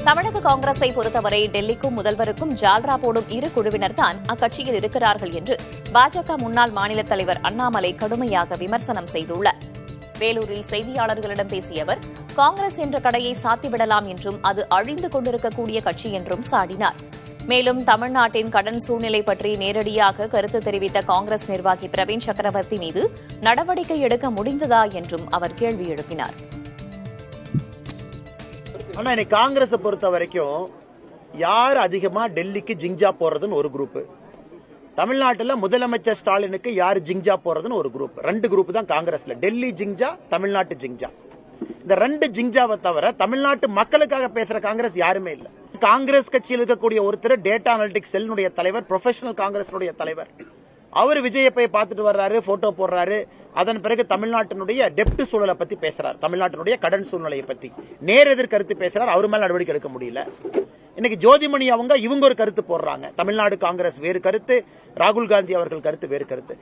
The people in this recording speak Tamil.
தமிழக காங்கிரஸை பொறுத்தவரை டெல்லிக்கும் முதல்வருக்கும் ஜால்ரா போடும் இரு குழுவினர்தான் அக்கட்சியில் இருக்கிறார்கள் என்று பாஜக முன்னாள் மாநில தலைவர் அண்ணாமலை கடுமையாக விமர்சனம் செய்துள்ளார். வேலூரில் செய்தியாளர்களிடம் பேசிய அவர், காங்கிரஸ் என்ற கடையை சாத்திவிடலாம் என்றும் அது அழிந்து கொண்டிருக்கக்கூடிய கட்சி என்றும் சாடினார். மேலும் தமிழ்நாட்டின் கடன் சூழ்நிலை பற்றி நேரடியாக கருத்து தெரிவித்த காங்கிரஸ் நிர்வாகி பிரவீன் சக்கரவர்த்தி மீது நடவடிக்கை எடுக்க முடிந்ததா என்றும் அவர் கேள்வி எழுப்பினார். ஆனா இன்னைக்கு காங்கிரஸை பொறுத்த வரைக்கும் யார் அதிகமா டெல்லிக்கு ஜிங்ஜா போறதுன்னு ஒரு குரூப், தமிழ்நாட்டில் முதலமைச்சர் ஸ்டாலினுக்கு யார் ஜிங்ஜா போறதுன்னு ஒரு குரூப். ரெண்டு குரூப் தான் காங்கிரஸ்ல, டெல்லி ஜிங்ஜா, தமிழ்நாட்டு ஜிங்ஜா. இந்த ரெண்டு ஜிங்ஜாவை தவிர தமிழ்நாட்டு மக்களுக்காக பேசுற காங்கிரஸ் யாருமே இல்ல. காங்கிரஸ் கட்சியில் இருக்கக்கூடிய ஒருத்தர் டேட்டா அனலிட்டிக்ஸ் செல்லுடைய தலைவர், ப்ரொஃபஷனல் காங்கிரஸ் தலைவர். அவர் விஜயை போய் பார்த்துட்டு வர்றாரு, போட்டோ போடுறாரு. அதன் பிறகு தமிழ்நாட்டினுடைய டெப்ட் சூழலை பத்தி பேசுறார், தமிழ்நாட்டினுடைய கடன் சூழ்நிலையை பத்தி நேர் எதிர் கருத்து பேசுறார். அவர் மேல நடவடிக்கை எடுக்க முடியல. இன்னைக்கு ஜோதிமணி இவங்க ஒரு கருத்து போடுறாங்க. தமிழ்நாடு காங்கிரஸ் வேறு கருத்து, ராகுல் காந்தி அவர்கள் கருத்து வேறு கருத்து.